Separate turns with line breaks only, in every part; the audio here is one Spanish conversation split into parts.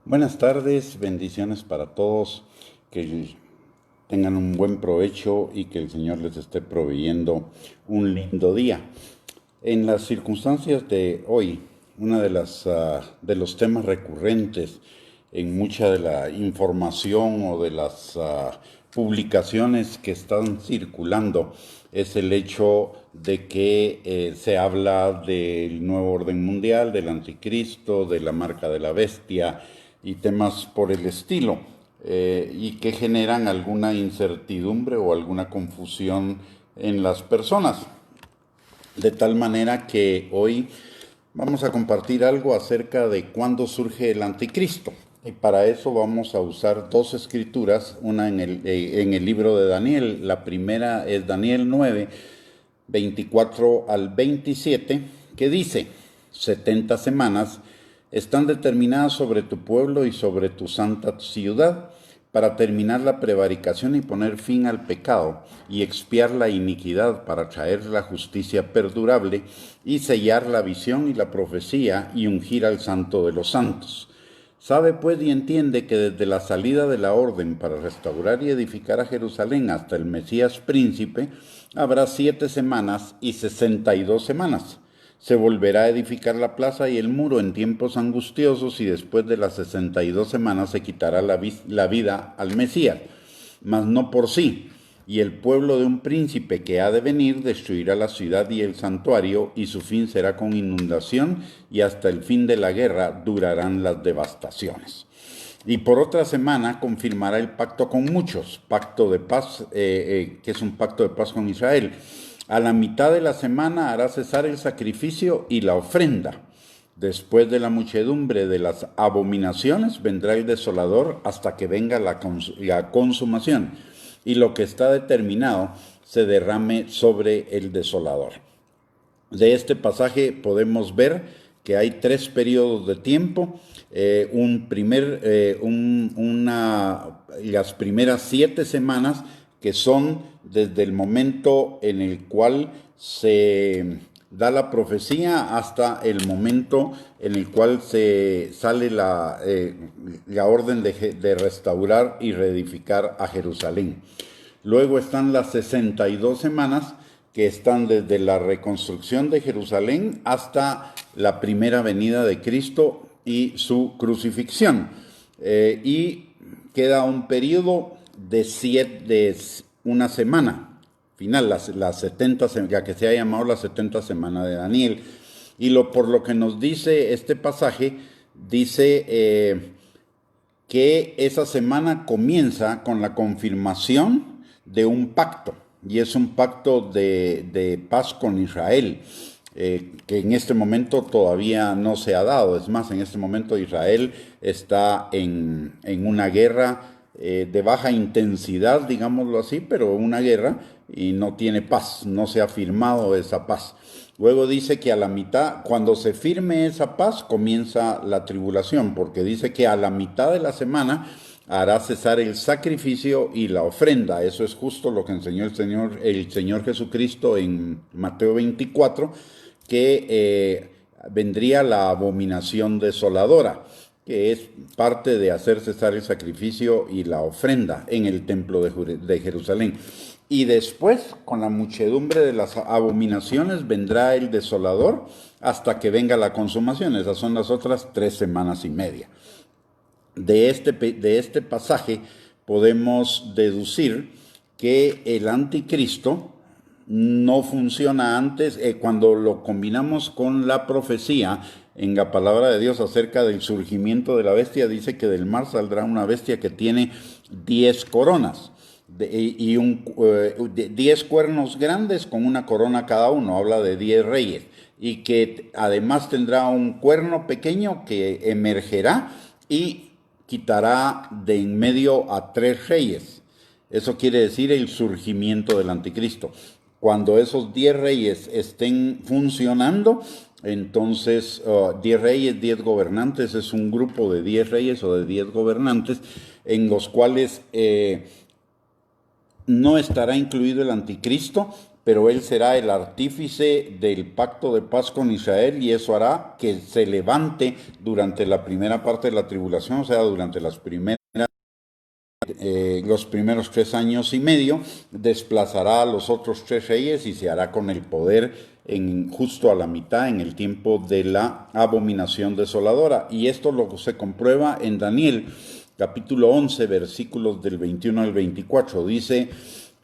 Buenas tardes, bendiciones para todos, que tengan un buen provecho y que el Señor les esté proveyendo un lindo día. En las circunstancias de hoy, una de los temas recurrentes en mucha de la información o de las publicaciones que están circulando es el hecho de que se habla del nuevo orden mundial, del anticristo, de la marca de la bestia y temas por el estilo, y que generan alguna incertidumbre o alguna confusión en las personas. De tal manera que hoy vamos a compartir algo acerca de cuándo surge el anticristo. Y para eso vamos a usar dos escrituras, una en el libro de Daniel. La primera es Daniel 9, 24 al 27, que dice: 70 semanas están determinadas sobre tu pueblo y sobre tu santa ciudad, para terminar la prevaricación y poner fin al pecado, y expiar la iniquidad, para traer la justicia perdurable, y sellar la visión y la profecía, y ungir al santo de los santos. Sabe pues y entiende que desde la salida de la orden para restaurar y edificar a Jerusalén hasta el Mesías príncipe, habrá 7 semanas y 62 semanas. Se volverá a edificar la plaza y el muro en tiempos angustiosos, y después de las 62 semanas se quitará la vida al Mesías, mas no por sí. Y el pueblo de un príncipe que ha de venir destruirá la ciudad y el santuario, y su fin será con inundación, y hasta el fin de la guerra durarán las devastaciones. Y por otra semana confirmará el pacto con muchos, pacto de paz, que es un pacto de paz con Israel. A la mitad de la semana hará cesar el sacrificio y la ofrenda. Después de la muchedumbre de las abominaciones vendrá el desolador, hasta que venga la consumación, y lo que está determinado se derrame sobre el desolador. De este pasaje podemos ver que hay 3 periodos de tiempo. Las primeras 7 semanas, que son desde el momento en el cual se da la profecía hasta el momento en el cual se sale la orden de restaurar y reedificar a Jerusalén. Luego están las 62 semanas, que están desde la reconstrucción de Jerusalén hasta la primera venida de Cristo y su crucifixión. Y queda un periodo de una semana final, las 70, ya que se ha llamado la 70 semana de Daniel. Y por lo que nos dice este pasaje, dice que esa semana comienza con la confirmación de un pacto, y es un pacto de paz con Israel, que en este momento todavía no se ha dado. Es más, en este momento Israel está en una guerra de baja intensidad, digámoslo así, pero una guerra, y no tiene paz, no se ha firmado esa paz. Luego dice que a la mitad, cuando se firme esa paz, comienza la tribulación, porque dice que a la mitad de la semana hará cesar el sacrificio y la ofrenda. Eso es justo lo que enseñó el Señor Jesucristo en Mateo 24, que vendría la abominación desoladora, que es parte de hacer cesar el sacrificio y la ofrenda en el templo de Jerusalén. Y después, con la muchedumbre de las abominaciones, vendrá el desolador hasta que venga la consumación. Esas son las otras 3 semanas y media. De este pasaje podemos deducir que el anticristo no funciona antes. Cuando lo combinamos con la profecía en la palabra de Dios acerca del surgimiento de la bestia, dice que del mar saldrá una bestia que tiene 10 coronas y 10 cuernos grandes con una corona cada uno. Habla de 10 reyes, y que además tendrá un cuerno pequeño que emergerá y quitará de en medio a 3 reyes. Eso quiere decir el surgimiento del anticristo. Cuando esos 10 reyes estén funcionando, entonces 10 reyes, 10 gobernantes, es un grupo de 10 reyes o de 10 gobernantes, en los cuales no estará incluido el anticristo, pero él será el artífice del pacto de paz con Israel y eso hará que se levante durante la primera parte de la tribulación, o sea, durante los primeros 3 años y medio, desplazará a los otros 3 reyes y se hará con el poder justo a la mitad en el tiempo de la abominación desoladora. Y esto lo se comprueba en Daniel, capítulo 11, versículos del 21 al 24. Dice: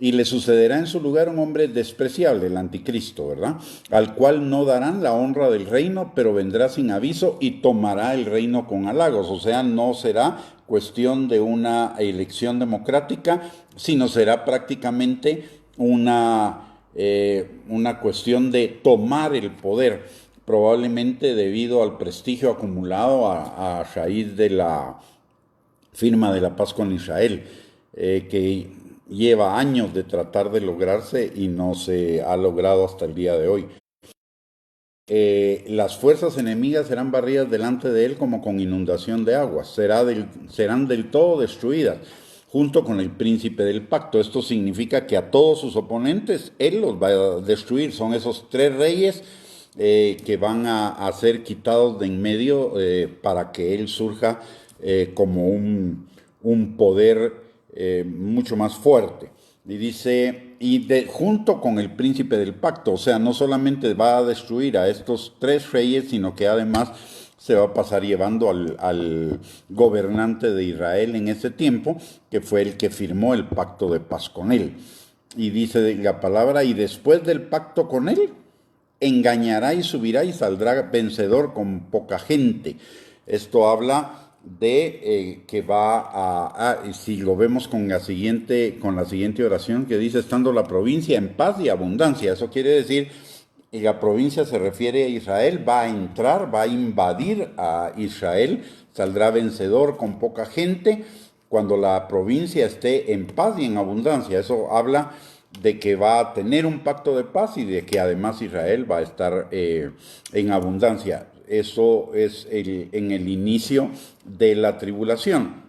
y le sucederá en su lugar un hombre despreciable, el anticristo, ¿verdad? Al cual no darán la honra del reino, pero vendrá sin aviso y tomará el reino con halagos. O sea, no será cuestión de una elección democrática, sino será prácticamente una cuestión de tomar el poder, probablemente debido al prestigio acumulado a raíz de la firma de la paz con Israel, que lleva años de tratar de lograrse y no se ha logrado hasta el día de hoy. Las fuerzas enemigas serán barridas delante de él como con inundación de aguas, serán del todo destruidas, junto con el príncipe del pacto. Esto significa que a todos sus oponentes él los va a destruir. Son esos 3 reyes que van a ser quitados de en medio para que él surja como un poder mucho más fuerte. Y dice, junto con el príncipe del pacto, o sea, no solamente va a destruir a estos 3 reyes, sino que además se va a pasar llevando al gobernante de Israel en ese tiempo, que fue el que firmó el pacto de paz con él. Y dice la palabra, y después del pacto con él, engañará y subirá y saldrá vencedor con poca gente. Esto habla de que va si lo vemos con la siguiente oración que dice: estando la provincia en paz y abundancia. Eso quiere decir, y la provincia se refiere a Israel, va a entrar, va a invadir a Israel, saldrá vencedor con poca gente cuando la provincia esté en paz y en abundancia. Eso habla de que va a tener un pacto de paz y de que además Israel va a estar en abundancia. Eso es en el inicio de la tribulación.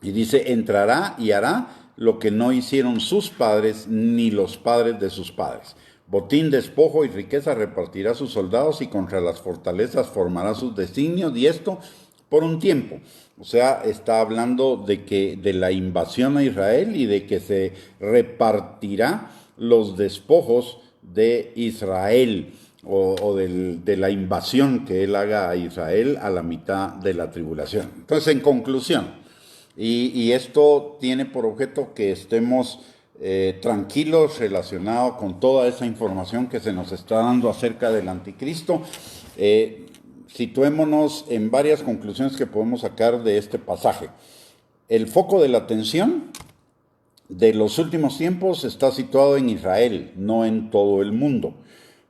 Y dice: entrará y hará lo que no hicieron sus padres ni los padres de sus padres. Botín, despojo y riqueza repartirá sus soldados y contra las fortalezas formará sus designios, y esto por un tiempo. O sea, está hablando de la invasión a Israel y de que se repartirá los despojos de Israel de la invasión que él haga a Israel a la mitad de la tribulación. Entonces, en conclusión, y esto tiene por objeto que estemos tranquilos relacionados con toda esa información que se nos está dando acerca del anticristo. Situémonos en varias conclusiones que podemos sacar de este pasaje. El foco de la atención de los últimos tiempos está situado en Israel, no en todo el mundo.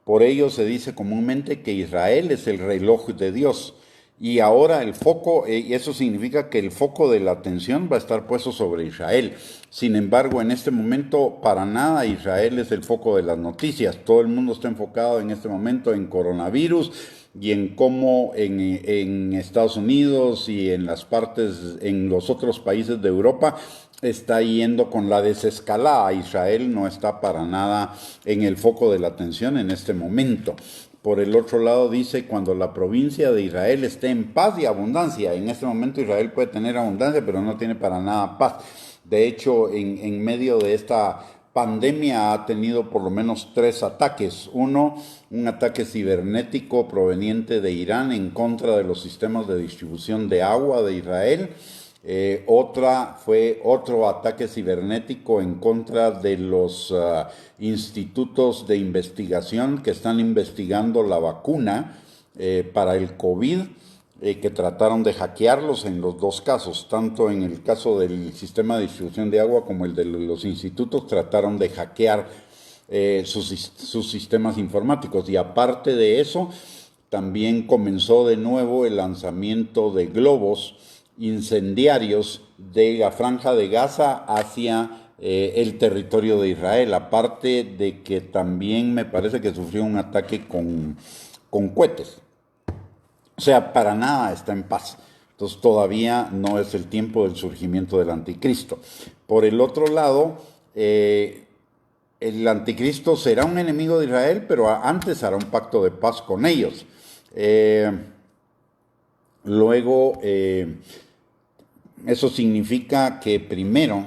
Por ello se dice comúnmente que Israel es el reloj de Dios. Y ahora el foco, y eso significa que el foco de la atención va a estar puesto sobre Israel. Sin embargo, en este momento, para nada Israel es el foco de las noticias. Todo el mundo está enfocado en este momento en coronavirus y en cómo en Estados Unidos y en los otros países de Europa está yendo con la desescalada. Israel no está para nada en el foco de la atención en este momento. Por el otro lado dice: cuando la provincia de Israel esté en paz y abundancia. En este momento Israel puede tener abundancia, pero no tiene para nada paz. De hecho, en medio de esta pandemia ha tenido por lo menos 3 ataques. Uno, un ataque cibernético proveniente de Irán en contra de los sistemas de distribución de agua de Israel. Otra fue otro ataque cibernético en contra de los institutos de investigación que están investigando la vacuna para el COVID, que trataron de hackearlos en los 2 casos, tanto en el caso del sistema de distribución de agua como el de los institutos. Trataron de hackear sus sistemas informáticos. Y aparte de eso, también comenzó de nuevo el lanzamiento de globos incendiarios de la Franja de Gaza hacia el territorio de Israel, aparte de que también me parece que sufrió un ataque con cohetes. O sea, para nada está en paz. Entonces todavía no es el tiempo del surgimiento del anticristo. Por el otro lado, el anticristo será un enemigo de Israel, pero antes hará un pacto de paz con ellos. Luego, eso significa que primero,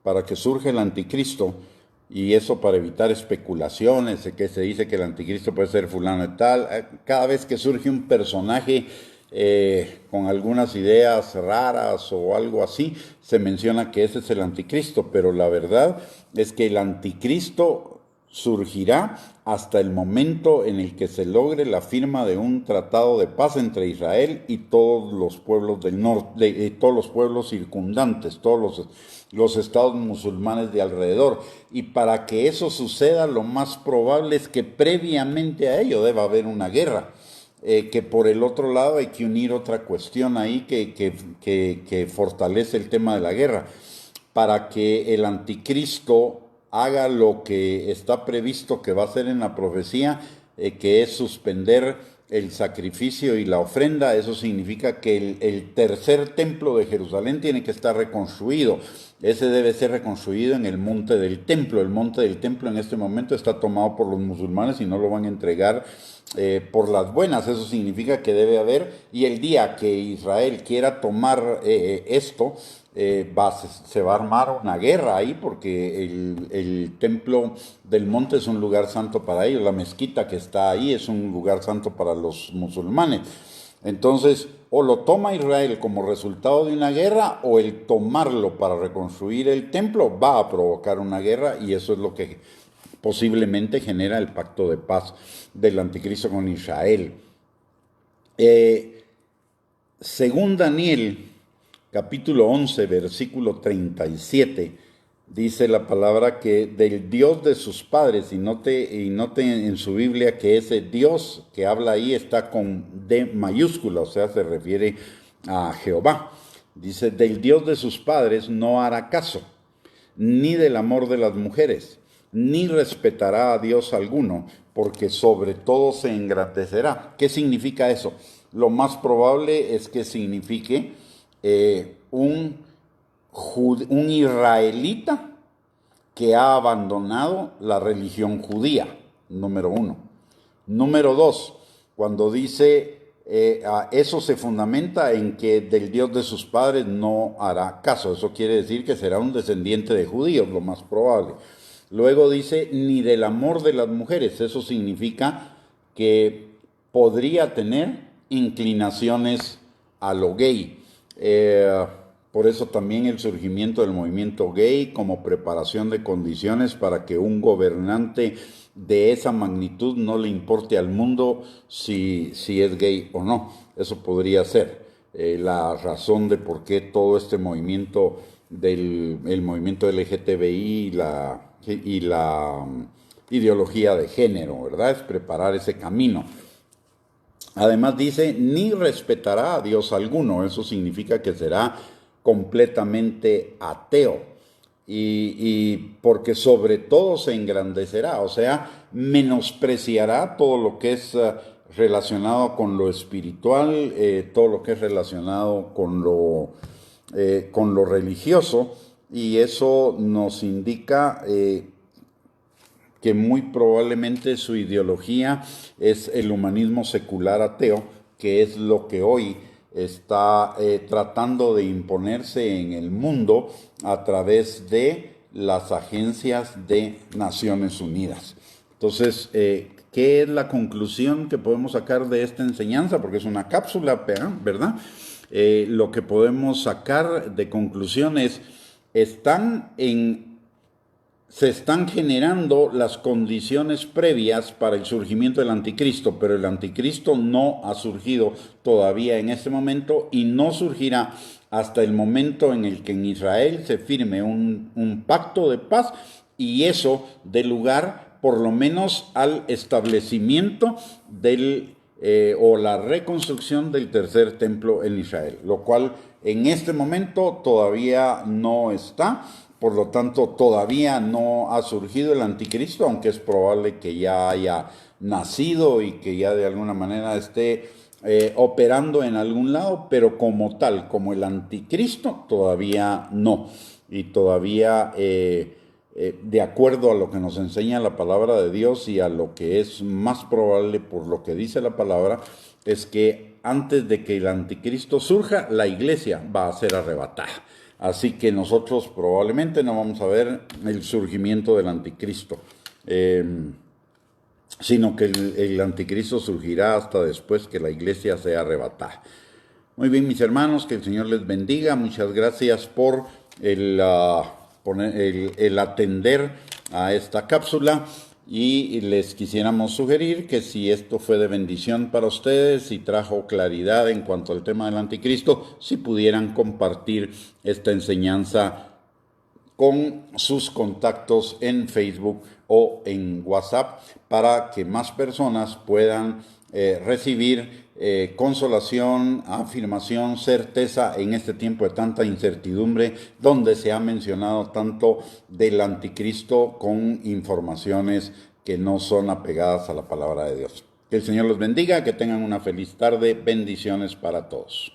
para que surja el anticristo, y eso para evitar especulaciones, de que se dice que el anticristo puede ser fulano y tal, cada vez que surge un personaje con algunas ideas raras o algo así, se menciona que ese es el anticristo, pero la verdad es que el anticristo surgirá hasta el momento en el que se logre la firma de un tratado de paz entre Israel y todos los pueblos del norte, todos los pueblos circundantes, todos los estados musulmanes de alrededor. Y para que eso suceda, lo más probable es que previamente a ello deba haber una guerra. Que por el otro lado hay que unir otra cuestión ahí que fortalece el tema de la guerra. Para que el anticristo haga lo que está previsto que va a hacer en la profecía, que es suspender el sacrificio y la ofrenda. Eso significa que el tercer templo de Jerusalén tiene que estar reconstruido. Ese debe ser reconstruido en el monte del templo. El monte del templo en este momento está tomado por los musulmanes y no lo van a entregar por las buenas. Eso significa que debe haber, y el día que Israel quiera tomar esto, se va a armar una guerra ahí, porque el templo del monte es un lugar santo para ellos, la mezquita que está ahí es un lugar santo para los musulmanes. Entonces, o lo toma Israel como resultado de una guerra, o el tomarlo para reconstruir el templo va a provocar una guerra, y eso es lo que posiblemente genera el pacto de paz del anticristo con Israel. Según Daniel, capítulo 11, versículo 37, dice la palabra que del Dios de sus padres, y note en su Biblia que ese Dios que habla ahí está con D mayúscula, o sea, se refiere a Jehová. Dice, del Dios de sus padres no hará caso, ni del amor de las mujeres, ni respetará a Dios alguno, porque sobre todo se engrandecerá. ¿Qué significa eso? Lo más probable es que signifique un israelita que ha abandonado la religión judía, número uno. Número dos, cuando dice eso se fundamenta en que del Dios de sus padres no hará caso. Eso quiere decir que será un descendiente de judíos, lo más probable. Luego dice, ni del amor de las mujeres. Eso significa que podría tener inclinaciones a lo gay. Por eso también el surgimiento del movimiento gay como preparación de condiciones para que un gobernante de esa magnitud no le importe al mundo si es gay o no. Eso podría ser la razón de por qué todo este movimiento el movimiento LGTBI y la ideología de género, ¿verdad? Es preparar ese camino. Además dice, ni respetará a Dios alguno. Eso significa que será completamente ateo. Y porque sobre todo se engrandecerá, o sea, menospreciará todo lo que es relacionado con lo espiritual, todo lo que es relacionado con lo religioso, y eso nos indica que muy probablemente su ideología es el humanismo secular ateo, que es lo que hoy está tratando de imponerse en el mundo a través de las agencias de Naciones Unidas. Entonces, ¿qué es la conclusión que podemos sacar de esta enseñanza? Porque es una cápsula, ¿verdad? Lo que podemos sacar de conclusiones se están generando las condiciones previas para el surgimiento del anticristo, pero el anticristo no ha surgido todavía en este momento y no surgirá hasta el momento en el que en Israel se firme un pacto de paz, y eso dé lugar por lo menos al establecimiento o la reconstrucción del tercer templo en Israel, lo cual en este momento todavía no está. Por lo tanto, todavía no ha surgido el anticristo, aunque es probable que ya haya nacido y que ya de alguna manera esté operando en algún lado, pero como tal, como el anticristo, todavía no. Y todavía de acuerdo a lo que nos enseña la palabra de Dios y a lo que es más probable por lo que dice la palabra, es que antes de que el anticristo surja, la iglesia va a ser arrebatada. Así que nosotros probablemente no vamos a ver el surgimiento del anticristo, sino que el anticristo surgirá hasta después que la iglesia sea arrebatada. Muy bien, mis hermanos, que el Señor les bendiga. Muchas gracias por el atender a esta cápsula, y les quisiéramos sugerir que si esto fue de bendición para ustedes y trajo claridad en cuanto al tema del anticristo, si pudieran compartir esta enseñanza con sus contactos en Facebook o en WhatsApp, para que más personas puedan recibir consolación, afirmación, certeza en este tiempo de tanta incertidumbre, donde se ha mencionado tanto del anticristo con informaciones que no son apegadas a la palabra de Dios. Que el Señor los bendiga, que tengan una feliz tarde. Bendiciones para todos.